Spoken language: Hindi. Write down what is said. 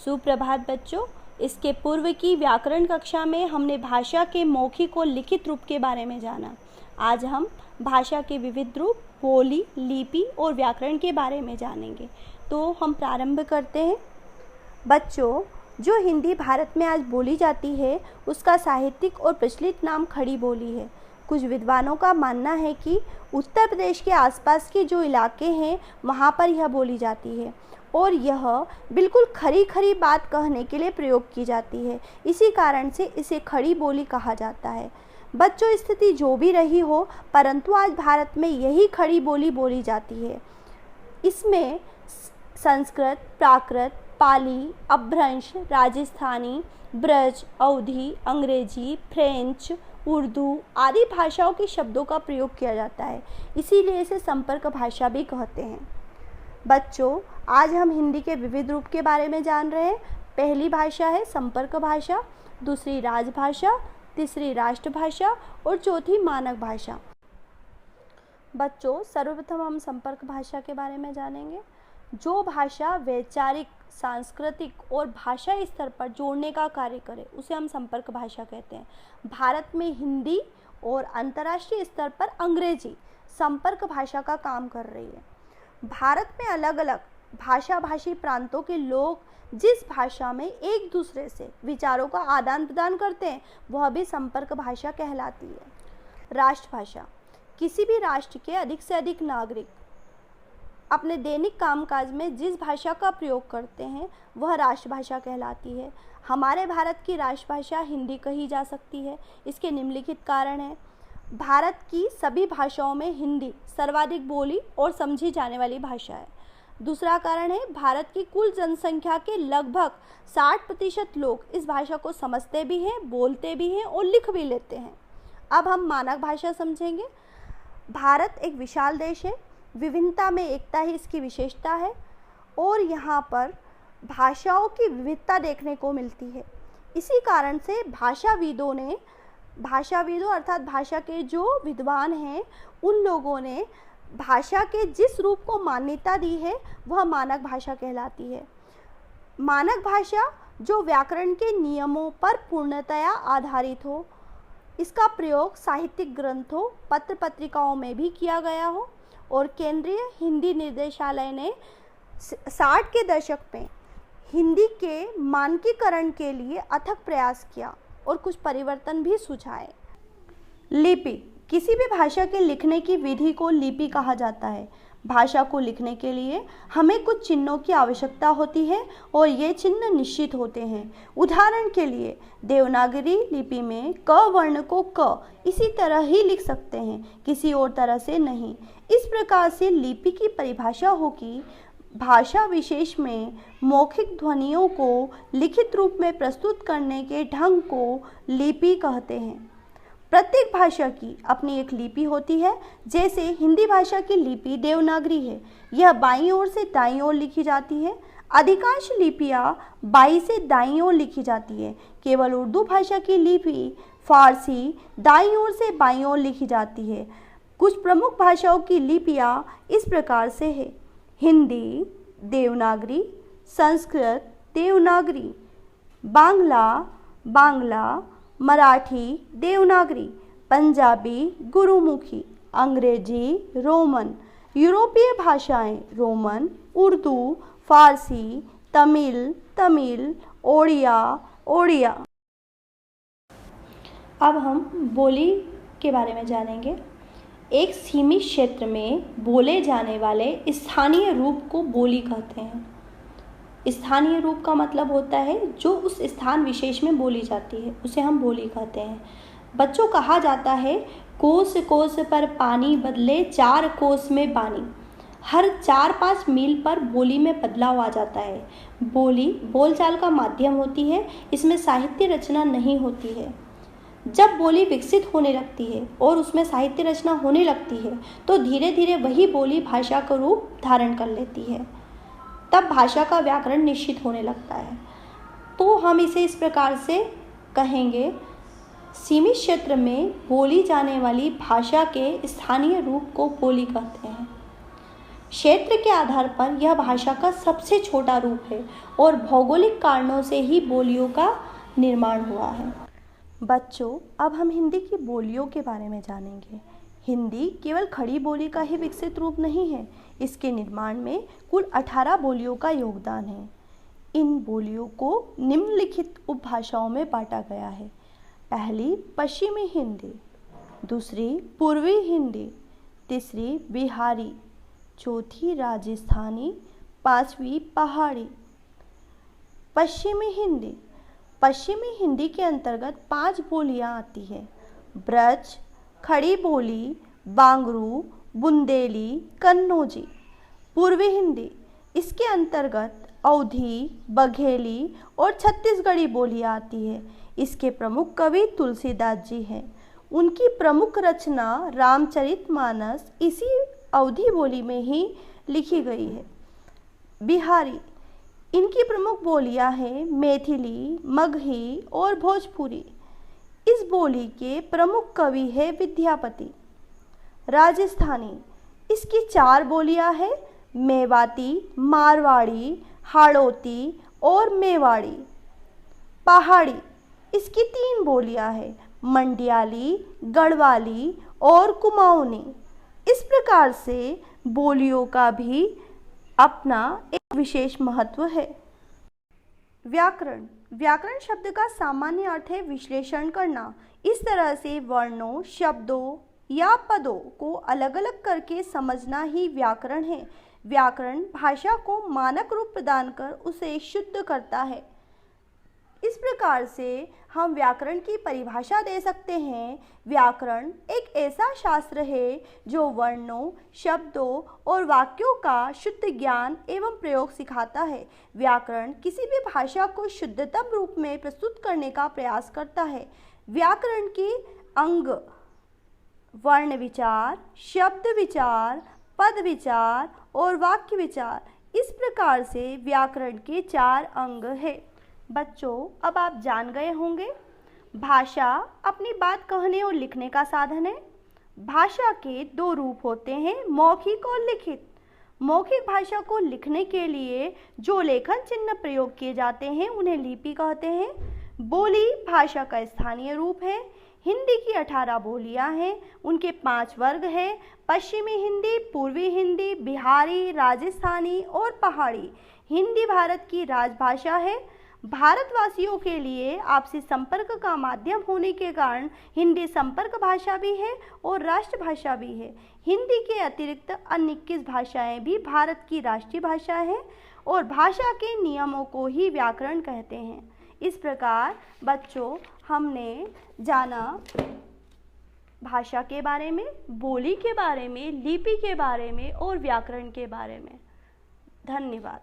सुप्रभात बच्चों। इसके पूर्व की व्याकरण कक्षा में हमने भाषा के मौखिक और लिखित रूप के बारे में जाना। आज हम भाषा के विविध रूप, बोली, लिपि और व्याकरण के बारे में जानेंगे। तो हम प्रारंभ करते हैं। बच्चों, जो हिंदी भारत में आज बोली जाती है उसका साहित्यिक और प्रचलित नाम खड़ी बोली है। कुछ विद्वानों का मानना है कि उत्तर प्रदेश के आसपास के जो इलाके हैं वहाँ पर यह बोली जाती है और यह बिल्कुल खरी खरी बात कहने के लिए प्रयोग की जाती है। इसी कारण से इसे खड़ी बोली कहा जाता है। बच्चों, स्थिति जो भी रही हो, परंतु आज भारत में यही खड़ी बोली बोली जाती है। इसमें संस्कृत, प्राकृत, पाली, अपभ्रंश, राजस्थानी, ब्रज, अवधी, अंग्रेजी, फ्रेंच, उर्दू आदि भाषाओं के शब्दों का प्रयोग किया जाता है। इसीलिए इसे संपर्क भाषा भी कहते हैं। बच्चों, आज हम हिंदी के विविध रूप के बारे में जान रहे हैं। पहली भाषा है संपर्क भाषा, दूसरी राजभाषा, तीसरी राष्ट्रभाषा और चौथी मानक भाषा। बच्चों, सर्वप्रथम हम संपर्क भाषा के बारे में जानेंगे। जो भाषा वैचारिक, सांस्कृतिक और भाषा स्तर पर जोड़ने का कार्य करे उसे हम संपर्क भाषा कहते हैं। भारत में हिंदी और अंतर्राष्ट्रीय स्तर पर अंग्रेजी संपर्क भाषा का काम कर रही है। भारत में अलग अलग भाषाभाषी प्रांतों के लोग जिस भाषा में एक दूसरे से विचारों का आदान प्रदान करते हैं वह भी संपर्क भाषा कहलाती है। राष्ट्रभाषा, किसी भी राष्ट्र के अधिक से अधिक नागरिक अपने दैनिक कामकाज में जिस भाषा का प्रयोग करते हैं वह राष्ट्रभाषा कहलाती है। हमारे भारत की राष्ट्रभाषा हिंदी कही जा सकती है। इसके निम्नलिखित कारण हैं। भारत की सभी भाषाओं में हिंदी सर्वाधिक बोली और समझी जाने वाली भाषा है। दूसरा कारण है, भारत की कुल जनसंख्या के लगभग 60% लोग इस भाषा को समझते भी हैं, बोलते भी हैं और लिख भी लेते हैं। अब हम मानक भाषा समझेंगे। भारत एक विशाल देश है, विभिन्नता में एकता ही इसकी विशेषता है और यहाँ पर भाषाओं की विविधता देखने को मिलती है। इसी कारण से भाषाविदों अर्थात भाषा के जो विद्वान हैं उन लोगों ने भाषा के जिस रूप को मान्यता दी है वह मानक भाषा कहलाती है। मानक भाषा जो व्याकरण के नियमों पर पूर्णतया आधारित हो, इसका प्रयोग साहित्यिक ग्रंथों, पत्र पत्रिकाओं में भी किया गया हो और केंद्रीय हिंदी निर्देशालय ने 60 के दशक में हिंदी के मानकीकरण के लिए अथक प्रयास किया और कुछ परिवर्तन भी सुझाए। लिपि, किसी भी भाषा के लिखने की विधि को लिपि कहा जाता है। भाषा को लिखने के लिए हमें कुछ चिन्हों की आवश्यकता होती है और ये चिन्ह निश्चित होते हैं। उदाहरण के लिए देवनागरी लिपि में क वर्ण को क इसी तरह ही लिख सकते हैं, किसी और तरह से नहीं। इस प्रकार से लिपि की परिभाषा हो कि भाषा विशेष में मौखिक ध्वनियों को लिखित रूप में प्रस्तुत करने के ढंग को लिपि कहते हैं। प्रत्येक भाषा की अपनी एक लिपि होती है। जैसे हिंदी भाषा की लिपि देवनागरी है, यह बाईं ओर से दाईं ओर लिखी जाती है। अधिकांश लिपियाँ बाईं से दाईं ओर लिखी जाती है। केवल उर्दू भाषा की लिपि फारसी दाईं ओर से बाईं ओर लिखी जाती है। कुछ प्रमुख भाषाओं की लिपियाँ इस प्रकार से है: हिंदी देवनागरी, संस्कृत देवनागरी, बांग्ला मराठी देवनागरी, पंजाबी गुरुमुखी, अंग्रेजी रोमन, यूरोपीय भाषाएं रोमन, उर्दू, फारसी, तमिल, ओडिया। अब हम बोली के बारे में जानेंगे। एक सीमित क्षेत्र में बोले जाने वाले स्थानीय रूप को बोली कहते हैं। स्थानीय रूप का मतलब होता है जो उस स्थान विशेष में बोली जाती है, उसे हम बोली कहते हैं। बच्चों, कहा जाता है कोस कोस पर पानी बदले 4 कोस में बानी। हर 4-5 मील पर बोली में बदलाव आ जाता है। बोली बोलचाल का माध्यम होती है, इसमें साहित्य रचना नहीं होती है। जब बोली विकसित होने लगती है और उसमें साहित्य रचना होने लगती है तो धीरे धीरे वही बोली भाषा का रूप धारण कर लेती है। तब भाषा का व्याकरण निश्चित होने लगता है। तो हम इसे इस प्रकार से कहेंगे: सीमित क्षेत्र में बोली जाने वाली भाषा के स्थानीय रूप को बोली कहते हैं। क्षेत्र के आधार पर यह भाषा का सबसे छोटा रूप है और भौगोलिक कारणों से ही बोलियों का निर्माण हुआ है। बच्चों, अब हम हिंदी की बोलियों के बारे में जानेंगे। हिंदी केवल खड़ी बोली का ही विकसित रूप नहीं है, इसके निर्माण में कुल 18 बोलियों का योगदान है। इन बोलियों को निम्नलिखित उपभाषाओं में बांटा गया है। पहली पश्चिमी हिंदी, दूसरी पूर्वी हिंदी, तीसरी बिहारी, चौथी राजस्थानी, पांचवी पहाड़ी। पश्चिमी हिंदी के अंतर्गत 5 बोलियां आती है: ब्रज, खड़ी बोली, बांगरू, बुंदेली, कन्नौजी। पूर्वी हिंदी, इसके अंतर्गत अवधी, बघेली और छत्तीसगढ़ी बोलियां आती है। इसके प्रमुख कवि तुलसीदास जी हैं। उनकी प्रमुख रचना रामचरितमानस इसी अवधी बोली में ही लिखी गई है। बिहारी, इनकी प्रमुख बोलियां हैं मैथिली, मगही और भोजपुरी। इस बोली के प्रमुख कवि है विद्यापति। राजस्थानी, इसकी 4 बोलियां हैं मेवाती, मारवाड़ी, हाड़ौती और मेवाड़ी। पहाड़ी, इसकी 3 बोलियां हैं मंडियाली, गढ़वाली और कुमाऊनी। इस प्रकार से बोलियों का भी अपना एक विशेष महत्व है। व्याकरण शब्द का सामान्य अर्थ है विश्लेषण करना। इस तरह से वर्णों, शब्दों या पदों को अलग अलग करके समझना ही व्याकरण है। व्याकरण भाषा को मानक रूप प्रदान कर उसे शुद्ध करता है। इस प्रकार से हम व्याकरण की परिभाषा दे सकते हैं। व्याकरण एक ऐसा शास्त्र है जो वर्णों, शब्दों और वाक्यों का शुद्ध ज्ञान एवं प्रयोग सिखाता है। व्याकरण किसी भी भाषा को शुद्धतम रूप में प्रस्तुत करने का प्रयास करता है। व्याकरण के अंग वर्ण विचार, शब्द विचार, पद विचार और वाक्य विचार, इस प्रकार से व्याकरण के 4 अंग हैं। बच्चों, अब आप जान गए होंगे भाषा अपनी बात कहने और लिखने का साधन है। भाषा के 2 रूप होते हैं, मौखिक और लिखित। मौखिक भाषा को लिखने के लिए जो लेखन चिन्ह प्रयोग किए जाते हैं उन्हें लिपि कहते हैं। बोली भाषा का स्थानीय रूप है। हिंदी की 18 बोलियां हैं, उनके 5 वर्ग हैं: पश्चिमी हिंदी, पूर्वी हिंदी, बिहारी, राजस्थानी और पहाड़ी। हिंदी भारत की राजभाषा है। भारतवासियों के लिए आपसी संपर्क का माध्यम होने के कारण हिंदी संपर्क भाषा भी है और राष्ट्रभाषा भी है। हिंदी के अतिरिक्त अन्य 21 भाषाएं भी भारत की राष्ट्रीय भाषा है और भाषा के नियमों को ही व्याकरण कहते हैं। इस प्रकार बच्चों, हमने जाना भाषा के बारे में, बोली के बारे में, लिपि के बारे में और व्याकरण के बारे में। धन्यवाद।